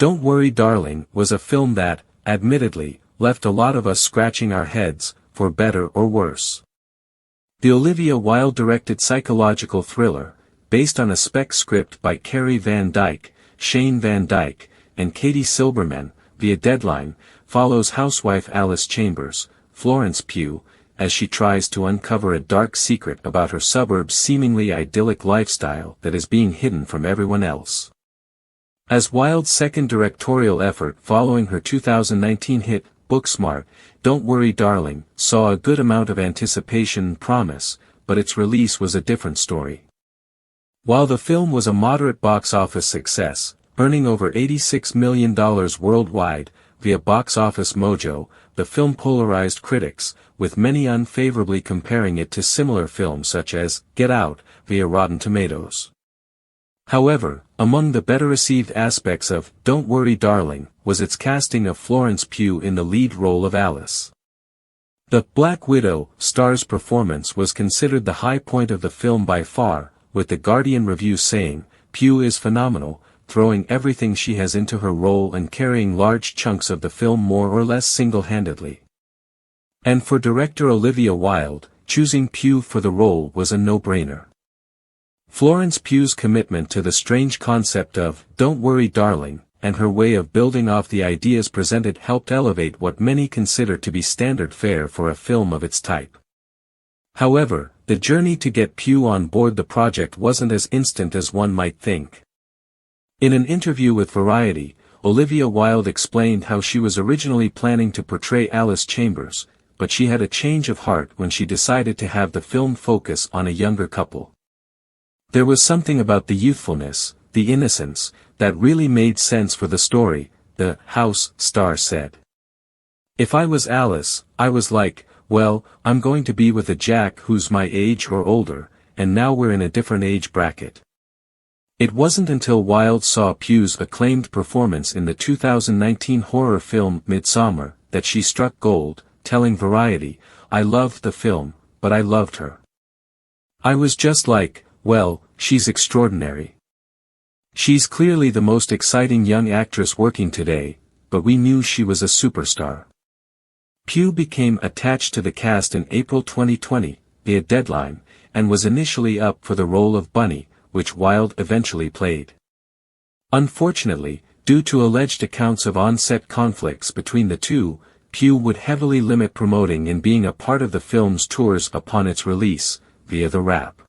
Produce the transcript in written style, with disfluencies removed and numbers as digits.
Don't Worry Darling was a film that, admittedly, left a lot of us scratching our heads, for better or worse. The Olivia Wilde directed psychological thriller, based on a spec script by Carey Van Dyke, Shane Van Dyke, and Katie Silberman, via Deadline, follows housewife Alice Chambers, Florence Pugh, as she tries to uncover a dark secret about her suburb's seemingly idyllic lifestyle that is being hidden from everyone else. As Wilde's second directorial effort following her 2019 hit, Booksmart, Don't Worry Darling, saw a good amount of anticipation and promise, but its release was a different story. While the film was a moderate box office success, earning over $86 million worldwide, via Box Office Mojo, the film polarized critics, with many unfavorably comparing it to similar films such as Get Out, via Rotten Tomatoes. However, among the better-received aspects of Don't Worry Darling was its casting of Florence Pugh in the lead role of Alice. The Black Widow star's performance was considered the high point of the film by far, with The Guardian review saying, "Pugh is phenomenal, throwing everything she has into her role and carrying large chunks of the film more or less single-handedly." And for director Olivia Wilde, choosing Pugh for the role was a no-brainer. Florence Pugh's commitment to the strange concept of Don't Worry Darling, and her way of building off the ideas presented helped elevate what many consider to be standard fare for a film of its type. However, the journey to get Pugh on board the project wasn't as instant as one might think. In an interview with Variety, Olivia Wilde explained how she was originally planning to portray Alice Chambers, but she had a change of heart when she decided to have the film focus on a younger couple. There was something about the youthfulness, the innocence, that really made sense for the story, the House star said. "If I was Alice, I was like, well, I'm going to be with a Jack who's my age or older, and now we're in a different age bracket." It wasn't until Wilde saw Pugh's acclaimed performance in the 2019 horror film Midsommar that she struck gold, telling Variety, "I loved the film, but I loved her. I was just like, well, she's extraordinary. She's clearly the most exciting young actress working today, but we knew she was a superstar." Pugh became attached to the cast in April 2020, via Deadline, and was initially up for the role of Bunny, which Wilde eventually played. Unfortunately, due to alleged accounts of on-set conflicts between the two, Pugh would heavily limit promoting and being a part of the film's tours upon its release, via The Wrap.